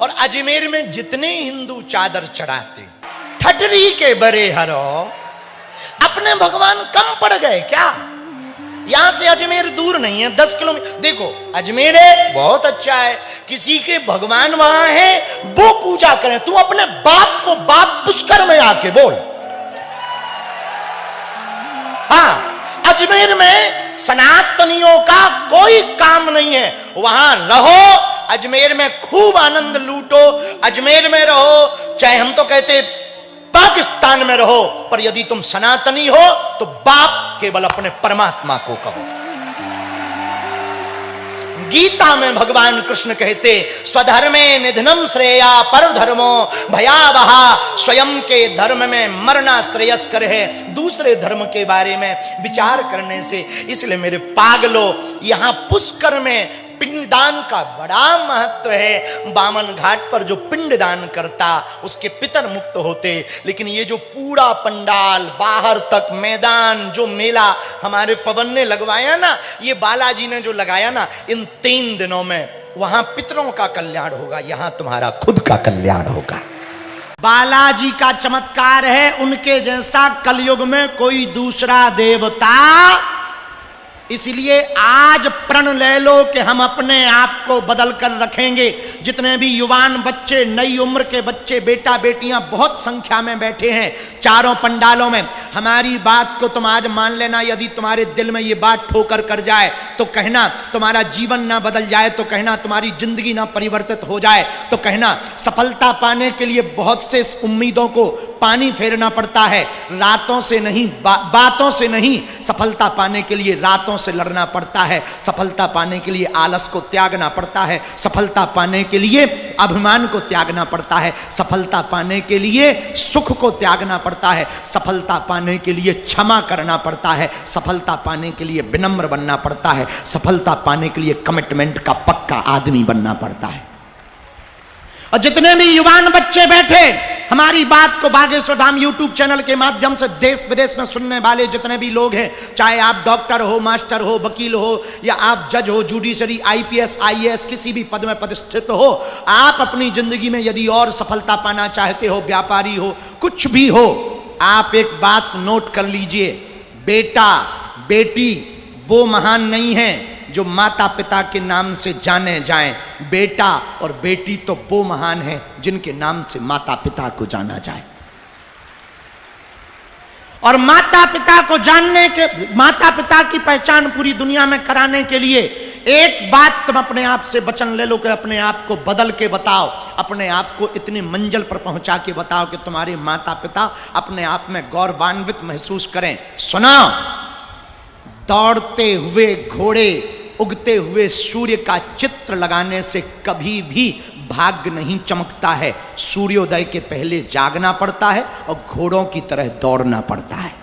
और अजमेर में जितने हिंदू चादर चढ़ाते, ठटरी के बरे हरो, अपने भगवान कम पड़ गए क्या? यहां से अजमेर दूर नहीं है, 10 किलोमीटर। देखो अजमेर है बहुत अच्छा है, किसी के भगवान वहां है वो पूजा करें। तू अपने बाप को बाप पुष्कर में आके बोल। हाँ, अजमेर में सनातनियों का कोई काम नहीं है, वहां रहो, अजमेर में खूब आनंद लूटो, अजमेर में रहो, चाहे हम तो कहते पाकिस्तान में रहो, पर यदि तुम सनातनी हो तो बाप केवल अपने परमात्मा को कहो। गीता में भगवान कृष्ण कहते, स्वधर्मे निधनम श्रेया पर धर्मो भयावहा, स्वयं के धर्म में मरना श्रेयस्कर है दूसरे धर्म के बारे में विचार करने से। इसलिए मेरे पागलों, यहां पुष्कर में पिंडदान का बड़ा महत्व है। बामन घाट पर जो पिंडदान करता उसके पितर मुक्त होते। लेकिन ये जो पूरा पंडाल, बाहर तक मैदान, जो मेला हमारे पवन ने लगवाया ना, ये बालाजी ने जो लगाया ना, इन 3 दिनों में वहां पितरों का कल्याण होगा, यहां तुम्हारा खुद का कल्याण होगा। बालाजी का चमत्कार है, उनके जैसा कलयुग में कोई दूसरा देवता। इसलिए आज प्रण ले लो कि हम अपने आप को बदल कर रखेंगे। जितने भी युवान बच्चे, नई उम्र के बच्चे, बेटा बेटियां बहुत संख्या में बैठे हैं चारों पंडालों में, हमारी बात को तुम आज मान लेना। यदि तुम्हारे दिल में ये बात ठोकर कर जाए तो कहना तुम्हारा जीवन ना बदल जाए, तो कहना तुम्हारी जिंदगी ना परिवर्तित हो जाए, तो कहना सफलता पाने के लिए बहुत से उम्मीदों को पानी फेरना पड़ता है, रातों से नहीं, बातों से नहीं। सफलता पाने के लिए रातों से लड़ना पड़ता है, सफलता पाने के लिए आलस को त्यागना पड़ता है, सफलता पाने के लिए अभिमान को त्यागना पड़ता है, सफलता पाने के लिए सुख को त्यागना पड़ता है, सफलता पाने के लिए क्षमा करना पड़ता है, सफलता पाने के लिए विनम्र बनना पड़ता है, सफलता पाने के लिए कमिटमेंट का पक्का आदमी बनना पड़ता है। और जितने भी युवान बच्चे बैठे हमारी बात को बागेश्वर धाम यूट्यूब चैनल के माध्यम से देश विदेश में सुनने वाले जितने भी लोग हैं, चाहे आप डॉक्टर हो, मास्टर हो, वकील हो, या आप जज हो, जुडिशरी, आईपीएस, आईएएस, किसी भी पद में प्रतिष्ठित हो, आप अपनी जिंदगी में यदि और सफलता पाना चाहते हो, व्यापारी हो, कुछ भी हो, आप एक बात नोट कर लीजिए, बेटा बेटी वो महान नहीं है जो माता पिता के नाम से जाने जाएं, बेटा और बेटी तो वो महान हैं जिनके नाम से माता पिता को जाना जाए। और माता पिता को जानने के, माता पिता की पहचान पूरी दुनिया में कराने के लिए एक बात तुम अपने आप से वचन ले लो कि अपने आप को बदल के बताओ, अपने आप को इतनी मंजिल पर पहुंचा के बताओ कि तुम्हारे माता पिता अपने आप में गौरवान्वित महसूस करें। सुना, दौड़ते हुए घोड़े, उगते हुए सूर्य का चित्र लगाने से कभी भी भाग्य नहीं चमकता है। सूर्योदय के पहले जागना पड़ता है और घोड़ों की तरह दौड़ना पड़ता है,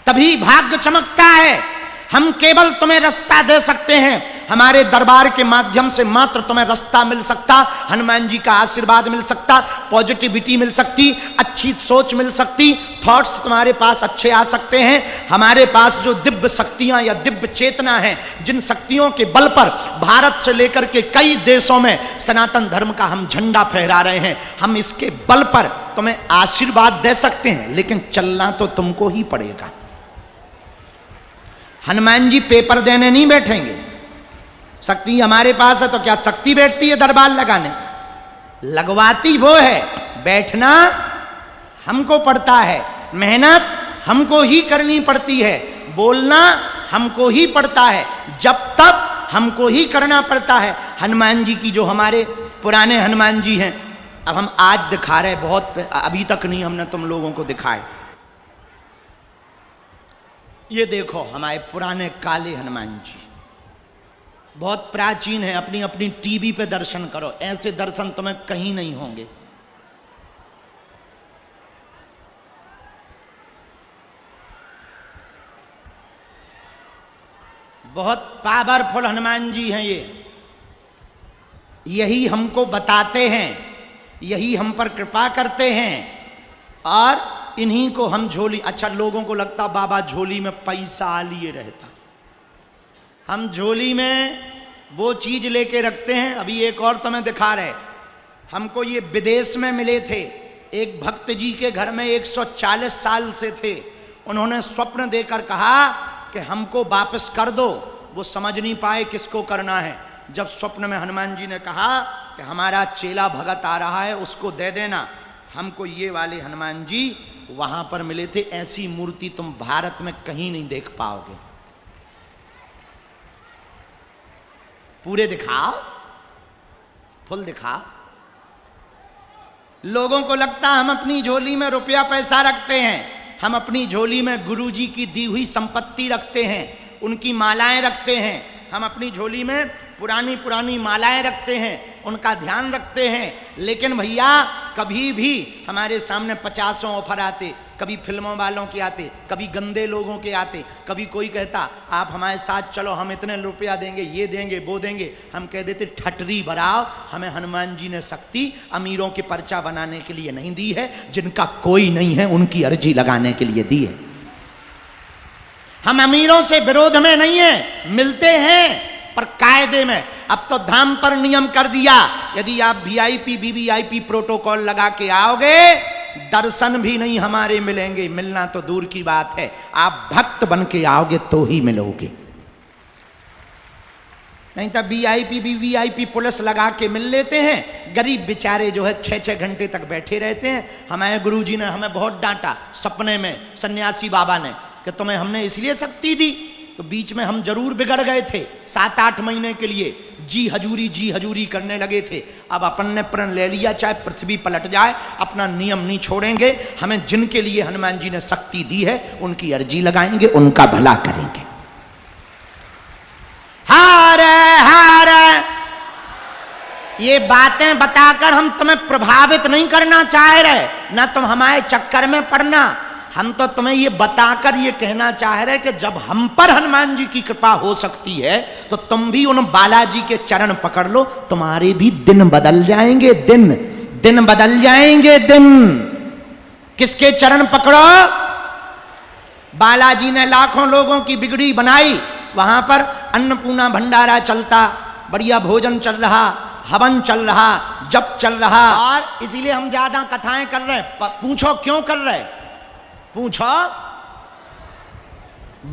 तभी भाग्य चमकता है। हम केवल तुम्हें रास्ता दे सकते हैं, हमारे दरबार के माध्यम से मात्र तुम्हें रास्ता मिल सकता, हनुमान जी का आशीर्वाद मिल सकता, पॉजिटिविटी मिल सकती, अच्छी सोच मिल सकती, थॉट्स तुम्हारे पास अच्छे आ सकते हैं। हमारे पास जो दिव्य शक्तियां या दिव्य चेतना है, जिन शक्तियों के बल पर भारत से लेकर के कई देशों में सनातन धर्म का हम झंडा फहरा रहे हैं, हम इसके बल पर तुम्हें आशीर्वाद दे सकते हैं, लेकिन चलना तो तुमको ही पड़ेगा। हनुमान जी पेपर देने नहीं बैठेंगे। शक्ति हमारे पास है तो क्या शक्ति बैठती है दरबार लगाने? लगवाती वो है, बैठना हमको पड़ता है, मेहनत हमको ही करनी पड़ती है, बोलना हमको ही पड़ता है, जब तक हमको ही करना पड़ता है। हनुमान जी की जो हमारे पुराने हनुमान जी हैं, अब हम आज दिखा रहे, बहुत अभी तक नहीं हमने तुम लोगों को दिखाए। ये देखो हमारे पुराने काले हनुमान जी, बहुत प्राचीन है। अपनी अपनी टीवी पे दर्शन करो, ऐसे दर्शन तुम्हें कहीं नहीं होंगे। बहुत पावरफुल हनुमान जी हैं ये, यही हमको बताते हैं, यही हम पर कृपा करते हैं, और इन्हीं को हम झोली। अच्छा, लोगों को लगता बाबा झोली में पैसा लिए रहता, हम झोली में वो चीज लेके रखते हैं। अभी एक और तुम्हें दिखा रहे, हमको ये विदेश में मिले थे। एक भक्त जी के घर में 140 साल से थे। उन्होंने स्वप्न देकर कहा कि हमको वापस कर दो। वो समझ नहीं पाए किसको करना है। जब स्वप्न में हनुमान जी ने कहा कि हमारा चेला भगत आ रहा है, उसको दे देना, हमको ये वाले हनुमान जी वहां पर मिले थे। ऐसी मूर्ति तुम भारत में कहीं नहीं देख पाओगे। पूरे दिखाओ, फुल दिखाओ। लोगों को लगता हम अपनी झोली में रुपया पैसा रखते हैं, हम अपनी झोली में गुरुजी की दी हुई संपत्ति रखते हैं, उनकी मालाएं रखते हैं। हम अपनी झोली में पुरानी पुरानी मालाएं रखते हैं, उनका ध्यान रखते हैं। लेकिन भैया कभी भी हमारे सामने 50 ऑफर आते, कभी फिल्मों वालों के आते, कभी गंदे लोगों के आते, कभी कोई कहता आप हमारे साथ चलो, हम इतने रुपया देंगे, ये देंगे, वो देंगे। हम कह देते ठटरी भराओ, हमें हनुमान जी ने शक्ति अमीरों के पर्चा बनाने के लिए नहीं दी है, जिनका कोई नहीं है उनकी अर्जी लगाने के लिए दी है। हम अमीरों से विरोध में नहीं है, मिलते हैं पर कायदे में। अब तो धाम पर नियम कर दिया, यदि आप वीआईपी वीवीआईपी प्रोटोकॉल लगा के आओगे, दर्शन भी नहीं हमारे मिलेंगे। मिलना तो दूर की बात है, आप भक्त बन के आओगे तो ही मिलोगे। नहीं तो वीआईपी वीवीआईपी पुलिस लगा के मिल लेते हैं। गरीब बेचारे जो है 6-6 घंटे तक बैठे रहते हैं। हमारे गुरुजी ने हमें बहुत डांटा सपने में, सन्यासी बाबा ने, कि तुम्हें हमने इसलिए शक्ति दी। तो बीच में हम जरूर बिगड़ गए थे, 7-8 महीने के लिए जी हजूरी करने लगे थे। अब अपन ने प्रण ले लिया, चाहे पृथ्वी पलट जाए, अपना नियम नहीं छोड़ेंगे। हमें जिनके लिए हनुमान जी ने शक्ति दी है उनकी अर्जी लगाएंगे, उनका भला करेंगे। हार ये बातें बताकर हम तुम्हें प्रभावित नहीं करना चाह रहे, ना तुम हमारे चक्कर में पड़ना। हम तो तुम्हें ये बताकर ये कहना चाह रहे कि जब हम पर हनुमान जी की कृपा हो सकती है तो तुम भी उन बालाजी के चरण पकड़ लो, तुम्हारे भी दिन बदल जाएंगे। दिन बदल जाएंगे। दिन किसके चरण पकड़ो? बालाजी ने लाखों लोगों की बिगड़ी बनाई। वहां पर अन्नपूर्णा भंडारा चलता, बढ़िया भोजन चल रहा, हवन चल रहा, जप चल रहा। और इसीलिए हम ज्यादा कथाएं कर रहे। पूछो क्यों कर रहे? पूछो।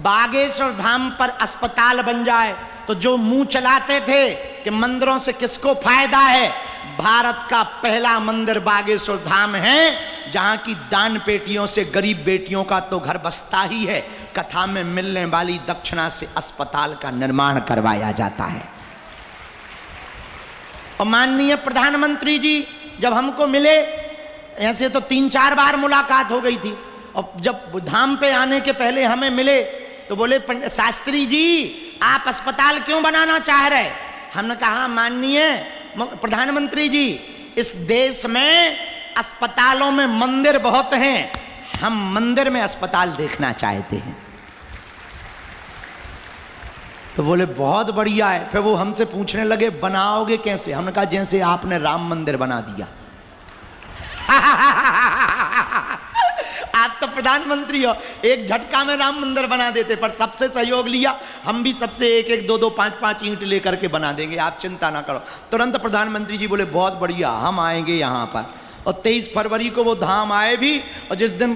बागेश्वर धाम पर अस्पताल बन जाए तो जो मुंह चलाते थे कि मंदिरों से किसको फायदा है, भारत का पहला मंदिर बागेश्वर धाम है, जहां की दान पेटियों से गरीब बेटियों का तो घर बसता ही है, कथा में मिलने वाली दक्षिणा से अस्पताल का निर्माण करवाया जाता है। और माननीय प्रधानमंत्री जी जब हमको मिले, ऐसे तो 3-4 बार मुलाकात हो गई थी, और जब धाम पे आने के पहले हमें मिले तो बोले शास्त्री जी आप अस्पताल क्यों बनाना चाह रहे? हमने कहा माननीय प्रधानमंत्री जी, इस देश में अस्पतालों में मंदिर बहुत हैं, हम मंदिर में अस्पताल देखना चाहते हैं। तो बोले बहुत बढ़िया है। फिर वो हमसे पूछने लगे बनाओगे कैसे? हमने कहा जैसे आपने राम मंदिर बना दिया। आप तो प्रधानमंत्री हो, एक झटका में राम मंदिर बना देते, पर सबसे सहयोग लिया, हम भी सबसे 1-1, 2-2, 5-5 ईंट लेकर के बना देंगे, आप चिंता ना करो। तुरंत प्रधानमंत्री जी बोले बहुत बढ़िया, हम आएंगे यहाँ पर। और 23 फरवरी को वो धाम आए भी, और जिस दिन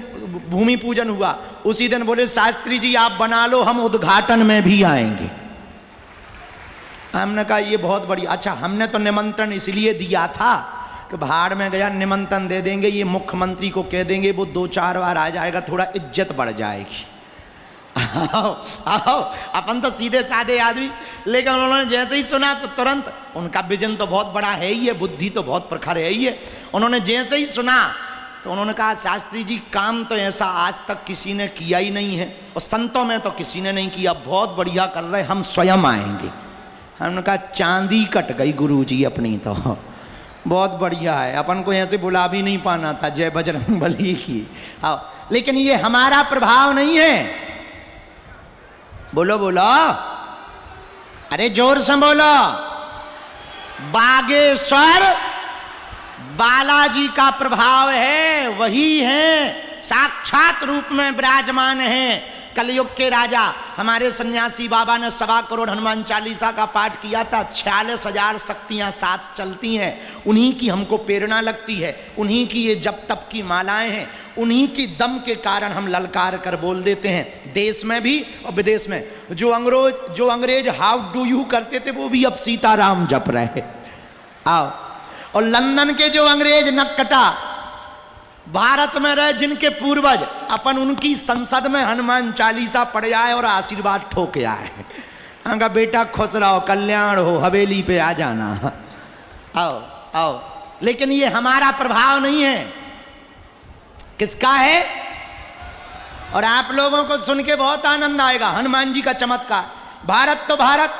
भूमि पूजन हुआ उसी दिन बोले शास्त्री जी आप बना लो, हम उद्घाटन में भी आएंगे। हमने कहा ये बहुत बढ़िया। अच्छा, हमने तो निमंत्रण इसलिए दिया था कि भाड़ में गया, निमंत्रण दे देंगे, ये मुख्यमंत्री को कह देंगे, वो 2-4 बार आ जाएगा, थोड़ा इज्जत बढ़ जाएगी। आओ अपन तो सीधे साधे आदमी, लेकिन उन्होंने जैसे ही सुना तो तुरंत, उनका विजन तो बहुत बड़ा है ही है, बुद्धि तो बहुत प्रखर है ही है। उन्होंने जैसे ही सुना तो उन्होंने कहा शास्त्री जी काम तो ऐसा आज तक किसी ने किया ही नहीं है, और संतों में तो किसी ने नहीं किया, बहुत बढ़िया कर रहे, हम स्वयं आएंगे। हमने कहा चांदी कट गई गुरुजी अपनी, तो बहुत बढ़िया है, अपन को ऐसे बुला भी नहीं पाना था, जय बजरंग बली की। आओ, लेकिन ये हमारा प्रभाव नहीं है। बोलो बोलो, अरे जोर से बोलो। बागेश्वर बालाजी का प्रभाव है, वही है, साक्षात रूप में विराजमान है। कलयुग के राजा हमारे सन्यासी बाबा ने 1.25 करोड़ हनुमान चालीसा का पाठ किया था। 46,000 शक्तियां साथ चलती हैं, उन्हीं की हमको प्रेरणा लगती है, उन्हीं की ये जप तप की मालाएं हैं, उन्हीं की दम के कारण हम ललकार कर बोल देते हैं। देश में भी और विदेश में जो अंग्रेज हाउ डू यू करते थे वो भी अब सीताराम जप रहे। आओ, और लंदन के जो अंग्रेज नक्कटा भारत में रहे, जिनके पूर्वज, अपन उनकी संसद में हनुमान चालीसा पढ़ आए और आशीर्वाद ठोके आए। कहा बेटा खुश रहो, कल्याण हो, हवेली पे आ जाना। आओ आओ, लेकिन ये हमारा प्रभाव नहीं है, किसका है? और आप लोगों को सुन के बहुत आनंद आएगा हनुमान जी का चमत्कार। भारत तो भारत,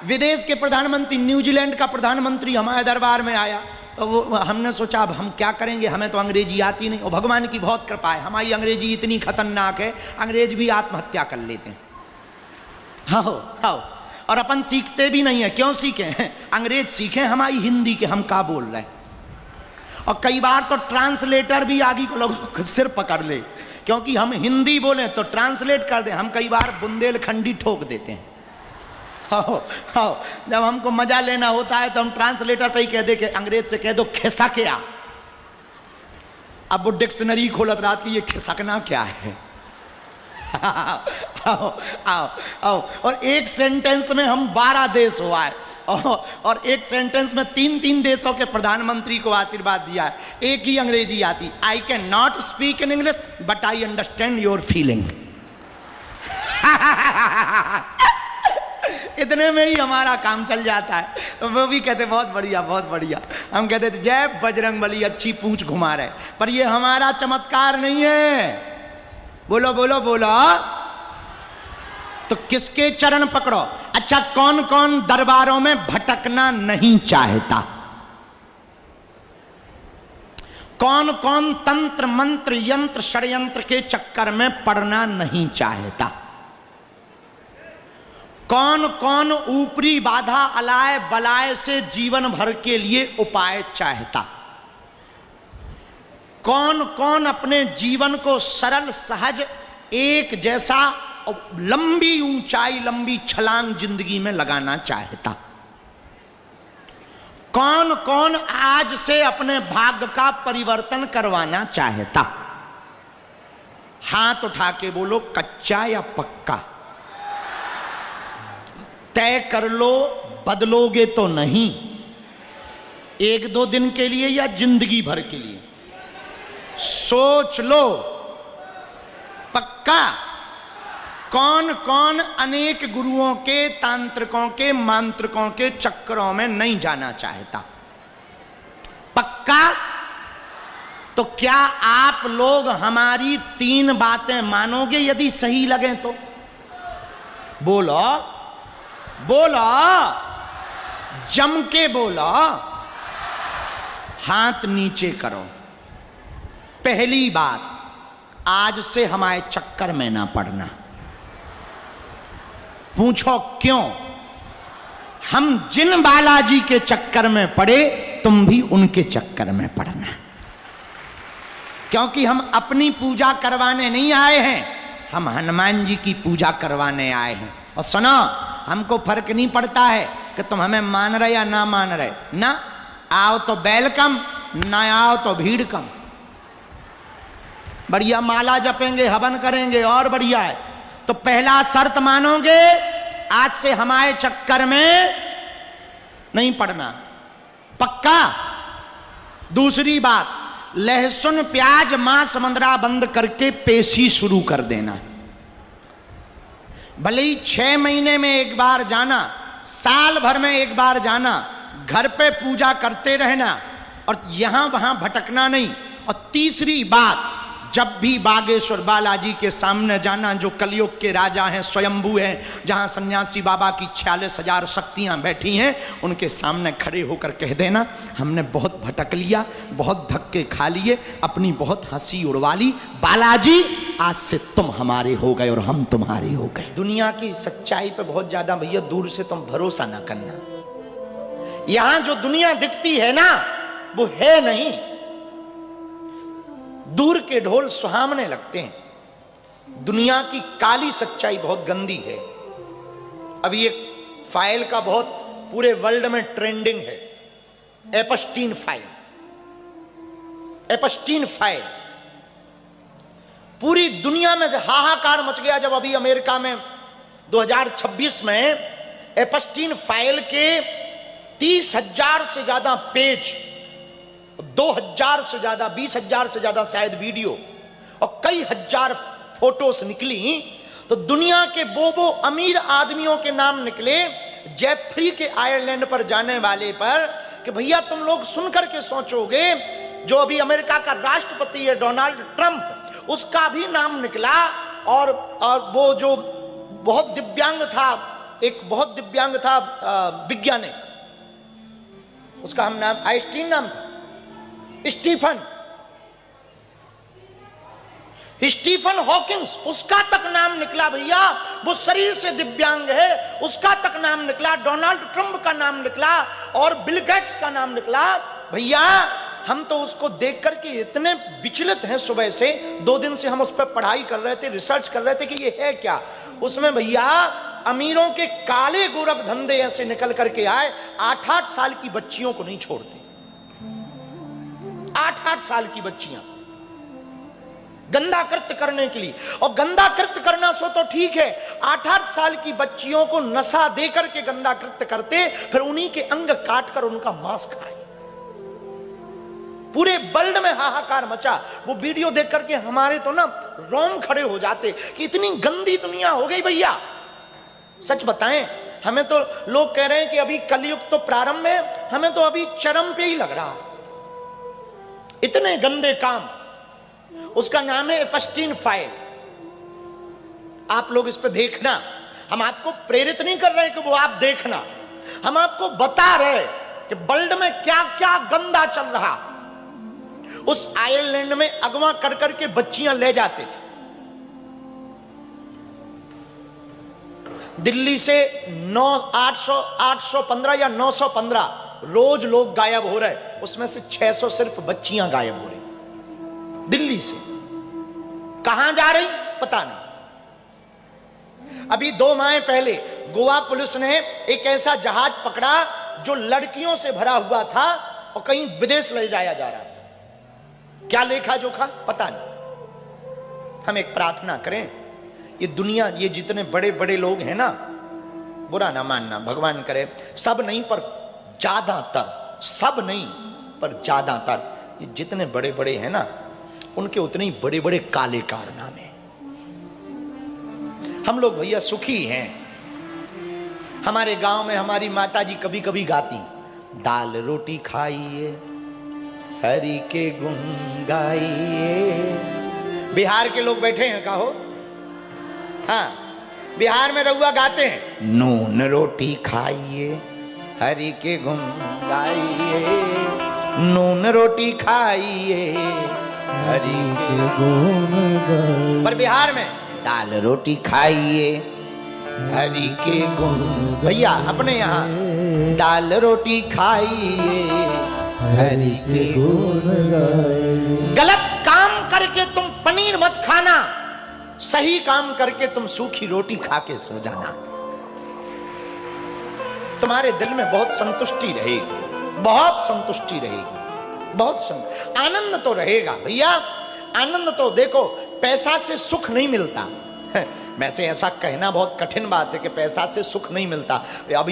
विदेश के प्रधानमंत्री, न्यूजीलैंड का प्रधानमंत्री हमारे दरबार में आया, तो वो हमने सोचा अब हम क्या करेंगे, हमें तो अंग्रेजी आती नहीं। और भगवान की बहुत कृपा है, हमारी अंग्रेजी इतनी खतरनाक है, अंग्रेज भी आत्महत्या कर लेते हैं। हाँ, और अपन सीखते भी नहीं है। क्यों सीखें? अंग्रेज सीखें हमारी हिंदी के, हम क्या बोल रहे हैं। और कई बार तो ट्रांसलेटर भी आगे को लोगों को सिर पकड़ ले, क्योंकि हम हिंदी बोले तो ट्रांसलेट कर दें। हम कई बार बुंदेलखंडी ठोक देते हैं। हाँ, जब हमको मजा लेना होता है तो हम ट्रांसलेटर पे ही कह दे के अंग्रेज से कह दो खिसकिया। अब वो डिक्शनरी खोलत रात की, ये खिसकना क्या है? आओ आओ आओ, और एक सेंटेंस में हम 12 देश हुआ है, और एक सेंटेंस में 3 देशों के प्रधानमंत्री को आशीर्वाद दिया है। एक ही अंग्रेजी आती, I can not speak in English but I understand your feeling. इतने में ही हमारा काम चल जाता है। तो वो भी कहते बहुत बढ़िया बहुत बढ़िया। हम कहते थे जय बजरंगबली, अच्छी पूंछ घुमा रहे। पर ये हमारा चमत्कार नहीं है। बोलो बोलो बोलो। तो किसके चरण पकड़ो? अच्छा, कौन कौन दरबारों में भटकना नहीं चाहता? कौन कौन तंत्र मंत्र यंत्र षड्यंत्र के चक्कर में पड़ना नहीं चाहता? कौन कौन ऊपरी बाधा अलाय बलाय से जीवन भर के लिए उपाय चाहता? कौन कौन अपने जीवन को सरल सहज एक जैसा लंबी ऊंचाई लंबी छलांग जिंदगी में लगाना चाहता? कौन कौन आज से अपने भाग्य का परिवर्तन करवाना चाहता? हाथ उठा के बोलो, कच्चा या पक्का? तय कर लो, बदलोगे तो नहीं। 1-2 दिन के लिए या जिंदगी भर के लिए? सोच लो, पक्का? कौन कौन अनेक गुरुओं के, तांत्रिकों के, मांत्रिकों के चक्करों में नहीं जाना चाहता? पक्का? तो क्या आप लोग हमारी 3 बातें मानोगे यदि सही लगे तो? बोलो बोलो, जम के बोलो। हाथ नीचे करो। पहली बात, आज से हमारे चक्कर में ना पड़ना। पूछो क्यों? हम जिन बालाजी के चक्कर में पड़े, तुम भी उनके चक्कर में पड़ना। क्योंकि हम अपनी पूजा करवाने नहीं आए हैं, हम हनुमान जी की पूजा करवाने आए हैं। और सुनो, हमको फर्क नहीं पड़ता है कि तुम हमें मान रहे या ना मान रहे। ना आओ तो वेलकम, ना आओ तो भीड़ कम। बढ़िया माला जपेंगे, हवन करेंगे, और बढ़िया है। तो पहला शर्त मानोगे, आज से हमारे चक्कर में नहीं पड़ना। पक्का? दूसरी बात, लहसुन प्याज मांस मंदरा बंद करके पेशी शुरू कर देना। भले ही 6 महीने में एक बार जाना, साल भर में एक बार जाना, घर पे पूजा करते रहना और यहां वहां भटकना नहीं। और तीसरी बात, जब भी बागेश्वर बालाजी के सामने जाना, जो कलयुग के राजा हैं, स्वयंभू हैं, जहां सन्यासी बाबा की 46,000 शक्तियां बैठी हैं, उनके सामने खड़े होकर कह देना, हमने बहुत भटक लिया, बहुत धक्के खा लिए, अपनी बहुत हंसी उड़वा ली, बालाजी आज से तुम हमारे हो गए और हम तुम्हारे हो गए। दुनिया की सच्चाई पे बहुत ज्यादा भैया दूर से तुम भरोसा ना करना। यहां जो दुनिया दिखती है ना, वो है नहीं। दूर के ढोल सुहावने लगते हैं, दुनिया की काली सच्चाई बहुत गंदी है। अभी एक फाइल का बहुत पूरे वर्ल्ड में ट्रेंडिंग है, एपस्टीन फाइल। एपस्टीन फाइल पूरी दुनिया में हाहाकार मच गया जब अभी अमेरिका में 2026 में एपस्टीन फाइल के 30,000 से ज्यादा पेज, 2,000 से ज्यादा, 20,000 से ज्यादा शायद वीडियो और कई हजार फोटोस निकली, तो दुनिया के वो अमीर आदमियों के नाम निकले जेफरी के आयरलैंड पर जाने वाले पर, कि भैया तुम लोग सुनकर के सोचोगे, जो अभी अमेरिका का राष्ट्रपति है डोनाल्ड ट्रंप, उसका भी नाम निकला। और वो जो बहुत दिव्यांग था, एक बहुत दिव्यांग था वैज्ञानिक, उसका हम नाम आइंस्टीन नाम था, स्टीफन हॉकिंग्स, उसका तक नाम निकला भैया। वो शरीर से दिव्यांग है, उसका तक नाम निकला। डोनाल्ड ट्रंप का नाम निकला और बिल गेट्स का नाम निकला। भैया हम तो उसको देख करके इतने विचलित हैं, सुबह से 2 दिन से हम उस पर पढ़ाई कर रहे थे, रिसर्च कर रहे थे कि ये है क्या। उसमें भैया अमीरों के काले गोरख धंधे ऐसे निकल करके आए, 8-8 साल की बच्चियों को नहीं छोड़ते। 8-8 साल की बच्चियां गंदा कृत्य करने के लिए, और गंदा कृत्य करना सो तो ठीक है, 8-8 साल की बच्चियों को नशा देकर के गंदा कृत्य करते, फिर उन्हीं के अंग काटकर उनका मांस खाए। पूरे वर्ल्ड में हाहाकार मचा। वो वीडियो देख करके हमारे तो ना रोम खड़े हो जाते कि इतनी गंदी दुनिया हो गई भैया। सच बताएं, हमें तो लोग कह रहे हैं कि अभी कलयुग तो प्रारंभ है, हमें तो अभी चरम पे ही लग रहा। इतने गंदे काम। उसका नाम है एपस्टीन फाइल। आप लोग इस पे देखना, हम आपको प्रेरित नहीं कर रहे कि वो आप देखना, हम आपको बता रहे कि वर्ल्ड में क्या क्या गंदा चल रहा। उस आयरलैंड में अगवा कर करके बच्चियां ले जाते थे। दिल्ली से 815 या 915 रोज लोग गायब हो रहे, उसमें से 600 सिर्फ बच्चियां गायब हो रही। दिल्ली से कहां जा रही पता नहीं। अभी 2 माह पहले गोवा पुलिस ने एक ऐसा जहाज पकड़ा जो लड़कियों से भरा हुआ था और कहीं विदेश ले जाया जा रहा है। क्या लेखा जोखा पता नहीं। हम एक प्रार्थना करें, ये दुनिया, ये जितने बड़े बड़े लोग हैं ना, बुरा ना मानना, भगवान करे सब नहीं पर ज्यादातर, सब नहीं पर ज्यादातर, ये जितने बड़े बड़े हैं ना, उनके उतने ही बड़े बड़े काले कारनामे। हम लोग भैया सुखी हैं। हमारे गांव में हमारी माता जी कभी कभी गाती, दाल रोटी खाइए हरि के गुण गाइए। बिहार के लोग बैठे हैं, कहो हाँ, बिहार में रउआ गाते हैं, नून रोटी खाइए हरि के गुण गाइए, नून रोटी खाइए हरि के गुण गाइए। पर बिहार में दाल रोटी खाइए हरि के गुण। भैया अपने यहाँ दाल रोटी खाइए हरि के गुण गाइए। गलत काम करके तुम पनीर मत खाना, सही काम करके तुम सूखी रोटी खा के सो जाना। तुम्हारे दिल में बहुत संतुष्टि रहेगी, बहुत संतुष्टि रहेगी, बहुत आनंद तो रहेगा भैया। आनंद तो देखो, पैसा से सुख नहीं मिलता। वैसे ऐसा कहना बहुत कठिन बात है कि पैसा से सुख नहीं मिलता। अभी